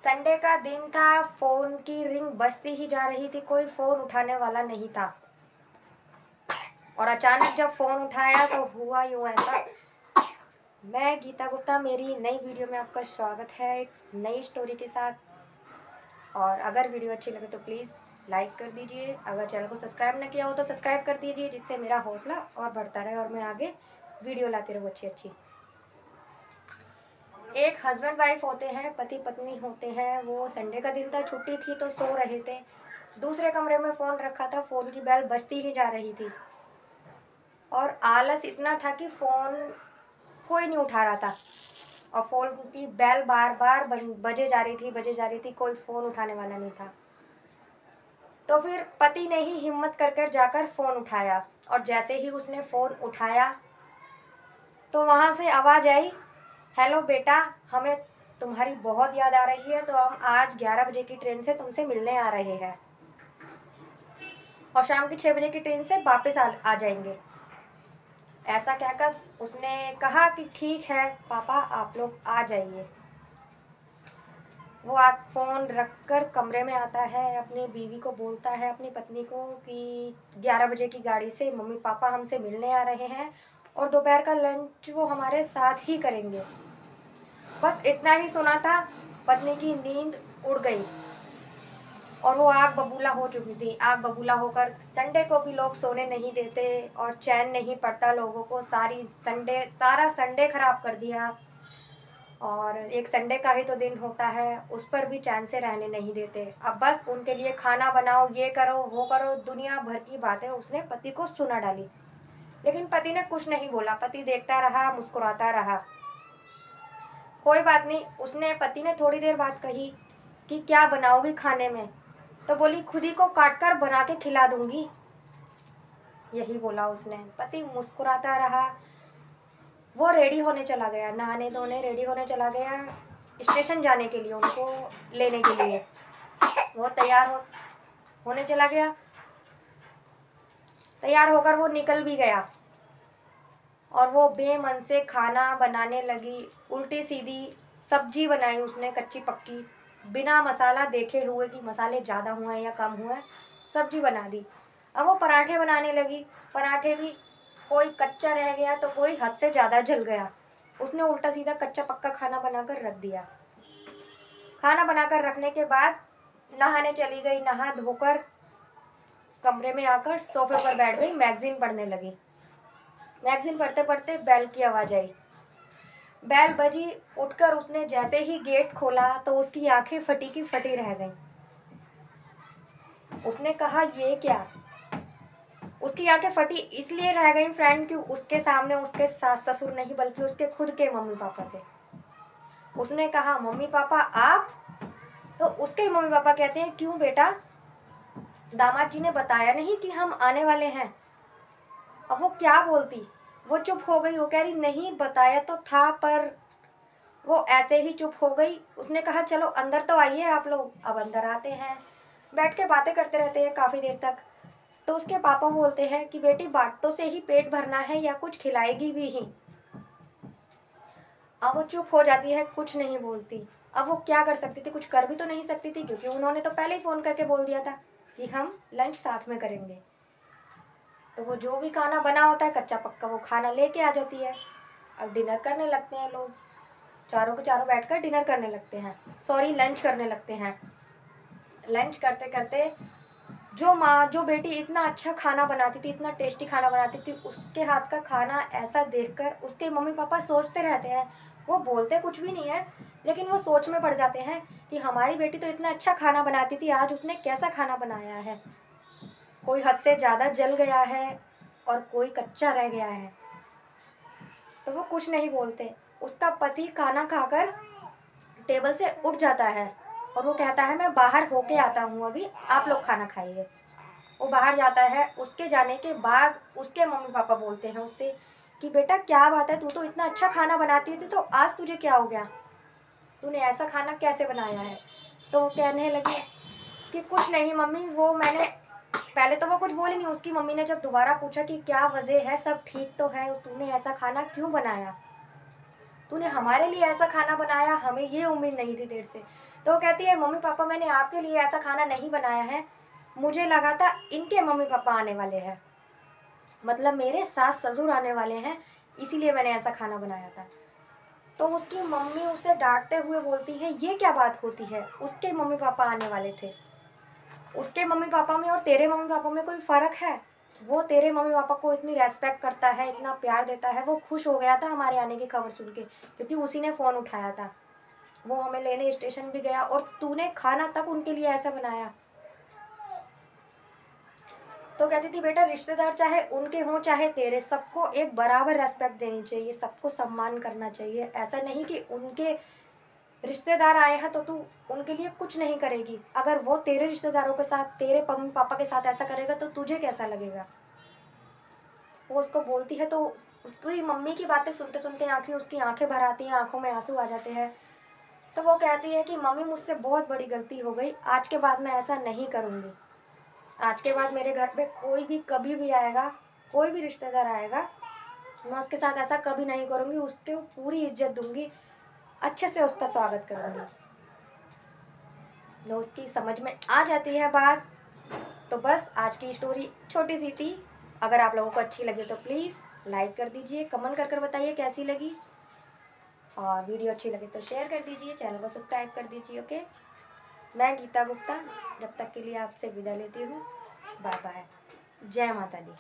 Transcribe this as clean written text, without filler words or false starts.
Sunday का दिन था, फोन की रिंग बजती ही जा रही थी, कोई फोन उठाने वाला नहीं था। और अचानक जब फोन उठाया तो हुआ यूं ऐसा। मैं गीता गुप्ता, मेरी नई वीडियो में आपका स्वागत है एक नई स्टोरी के साथ। और अगर वीडियो अच्छी लगे तो प्लीज़ लाइक कर दीजिए। अगर चैनल को सब्सक्राइब ना किया हो तो सब्सक्राइब कर दीजिए, जिससे मेरा हौसला और बढ़ता रहे और मैं आगे वीडियो लाती रहूँ अच्छी अच्छी। एक हस्बैंड वाइफ होते हैं, पति पत्नी होते हैं। वो संडे का दिन था, छुट्टी थी तो सो रहे थे। दूसरे कमरे में फ़ोन रखा था, फ़ोन की बेल बजती ही जा रही थी और आलस इतना था कि फ़ोन कोई नहीं उठा रहा था और फ़ोन की बेल बार बार बजे जा रही थी, कोई फ़ोन उठाने वाला नहीं था। तो फिर पति ने ही हिम्मत कर कर जाकर फ़ोन उठाया और जैसे ही उसने फ़ोन उठाया तो वहाँ से आवाज़ आई, हेलो बेटा, हमें तुम्हारी बहुत याद आ रही है, तो हम आज 11 बजे की ट्रेन से तुमसे मिलने आ रहे हैं और शाम की 6 बजे की ट्रेन से वापस आ जाएंगे। ऐसा कहकर उसने कहा कि ठीक है पापा, आप लोग आ जाइए। वो फ़ोन रखकर कमरे में आता है, अपनी बीवी को बोलता है, अपनी पत्नी को, कि 11 बजे की गाड़ी से मम्मी पापा हमसे मिलने आ रहे हैं और दोपहर का लंच वो हमारे साथ ही करेंगे। बस इतना ही सुना था, पत्नी की नींद उड़ गई और वो आग बबूला हो चुकी थी। आग बबूला होकर संडे को भी लोग सोने नहीं देते और चैन नहीं पड़ता लोगों को। सारा संडे खराब कर दिया। और एक संडे का ही तो दिन होता है, उस पर भी चैन से रहने नहीं देते। अब बस उनके लिए खाना बनाओ, ये करो वो करो, दुनिया भर की बातें उसने पति को सुना डाली। लेकिन पति ने कुछ नहीं बोला, पति देखता रहा, मुस्कुराता रहा। कोई बात नहीं, पति ने थोड़ी देर बाद कही कि क्या बनाओगी खाने में, तो बोली खुद ही को काट कर बना के खिला दूंगी। यही बोला उसने। पति मुस्कुराता रहा। वो रेडी होने चला गया, नहाने धोने रेडी होने चला गया, स्टेशन जाने के लिए, उनको लेने के लिए। वो होने चला गया। तैयार होकर वो निकल भी गया और वो बेमन से खाना बनाने लगी। उल्टी सीधी सब्जी बनाई उसने, कच्ची पक्की, बिना मसाला देखे हुए कि मसाले ज़्यादा हुए या कम हुए, सब्जी बना दी। अब वो पराठे बनाने लगी। पराठे भी कोई कच्चा रह गया तो कोई हद से ज़्यादा जल गया। उसने उल्टा सीधा कच्चा पक्का खाना बनाकर रख दिया। खाना बनाकर रखने के बाद नहाने चली गई। नहा धोकर कमरे में आकर सोफे पर बैठ गई, मैगजीन पढ़ने लगी। मैगजीन पढ़ते पढ़ते बेल की आवाज़ आई। बेल बजी। उठकर उसने जैसे ही गेट खोला तो उसकी आंखें फटी की फटी रह गईं। उसने कहा ये क्या। उसकी आंखें फटी इसलिए रह गईं फ्रेंड कि उसके सामने उसके सास ससुर नहीं बल्कि उसके खुद के मम्मी पापा थे। उसने कहा मम्मी पापा आप। तो उसके मम्मी पापा कहते हैं क्यों बेटा, दामाद जी ने बताया नहीं कि हम आने वाले हैं। अब वो क्या बोलती, वो चुप हो गई। वो कह रही नहीं बताया तो था, पर वो ऐसे ही चुप हो गई। उसने कहा चलो अंदर तो आइए आप लोग। अब अंदर आते हैं, बैठ के बातें करते रहते हैं काफ़ी देर तक। तो उसके पापा बोलते हैं कि बेटी बातों से ही पेट भरना है या कुछ खिलाएगी भी ही। अब वो चुप हो जाती है, कुछ नहीं बोलती। अब वो क्या कर सकती थी, कुछ कर भी तो नहीं सकती थी, क्योंकि उन्होंने तो पहले ही फ़ोन करके बोल दिया था कि हम लंच साथ में करेंगे। तो वो जो भी खाना बना होता है कच्चा पक्का, वो खाना लेके आ जाती है। अब डिनर करने लगते हैं लोग, चारों के चारों बैठकर डिनर करने लगते हैं, सॉरी लंच करने लगते हैं। लंच करते करते जो बेटी इतना अच्छा खाना बनाती थी, इतना टेस्टी खाना बनाती थी, उसके हाथ का खाना ऐसा देखकर उसके मम्मी पापा सोचते रहते हैं। वो बोलते कुछ भी नहीं है, लेकिन वो सोच में पड़ जाते हैं कि हमारी बेटी तो इतना अच्छा खाना बनाती थी, आज उसने कैसा खाना बनाया है। कोई हद से ज़्यादा जल गया है और कोई कच्चा रह गया है। तो वो कुछ नहीं बोलते। उसका पति खाना खाकर टेबल से उठ जाता है और वो कहता है मैं बाहर होके आता हूँ, अभी आप लोग खाना खाइए। वो बाहर जाता है। उसके जाने के बाद उसके मम्मी पापा बोलते हैं उससे कि बेटा क्या बात है, तू तो इतना अच्छा खाना बनाती थी, तो आज तुझे क्या हो गया, तूने ऐसा खाना कैसे बनाया है। तो वो कहने लगी कि कुछ नहीं मम्मी, वो मैंने पहले तो वो कुछ बोली नहीं। उसकी मम्मी ने जब दोबारा पूछा कि क्या वजह है, सब ठीक तो है, तूने ऐसा खाना क्यों बनाया, तूने हमारे लिए ऐसा खाना बनाया, हमें ये उम्मीद नहीं थी तेरे से। तो वो कहती है मम्मी पापा मैंने आपके लिए ऐसा खाना नहीं बनाया है, मुझे लगा था इनके मम्मी पापा आने वाले हैं, मतलब मेरे सास ससुर आने वाले हैं, इसीलिए मैंने ऐसा खाना बनाया था। तो उसकी मम्मी उसे डांटते हुए बोलती है ये क्या बात होती है, उसके मम्मी पापा आने वाले थे, उसके मम्मी पापा में और तेरे मम्मी पापा में कोई फ़र्क है? वो तेरे मम्मी पापा को इतनी रेस्पेक्ट करता है, इतना प्यार देता है, वो खुश हो गया था हमारे आने की खबर सुन के, क्योंकि उसी ने फ़ोन उठाया था, वो हमें लेने स्टेशन भी गया और तूने खाना तक उनके लिए ऐसा बनाया। तो कहती थी बेटा रिश्तेदार चाहे उनके हों चाहे तेरे, सबको एक बराबर रेस्पेक्ट देनी चाहिए, सबको सम्मान करना चाहिए। ऐसा नहीं कि उनके रिश्तेदार आए हैं तो तू उनके लिए कुछ नहीं करेगी, अगर वो तेरे रिश्तेदारों के साथ तेरे मम्मी पापा के साथ ऐसा करेगा तो तुझे कैसा लगेगा। वो उसको बोलती है तो उसकी मम्मी की बातें सुनते सुनते आंखें उसकी आंखें भर आती हैं, आंखों में आंसू आ जाते हैं। तो वो कहती है कि मम्मी मुझसे बहुत बड़ी गलती हो गई, आज के बाद मैं ऐसा नहीं करूँगी, आज के बाद मेरे घर पे कोई भी कभी भी आएगा, कोई भी रिश्तेदार आएगा, मैं उसके साथ ऐसा कभी नहीं करूँगी, उसको पूरी इज्जत दूंगी, अच्छे से उसका स्वागत करूँगी। तो उसकी समझ में आ जाती है बात। तो बस आज की स्टोरी छोटी सी थी, अगर आप लोगों को अच्छी लगी तो प्लीज़ लाइक कर दीजिए, कमेंट कर बताइए कैसी लगी, और वीडियो अच्छी लगे तो शेयर कर दीजिए, चैनल को सब्सक्राइब कर दीजिए। ओके, मैं गीता गुप्ता जब तक के लिए आपसे विदा लेती हूँ, बाय बाय, जय माता दी।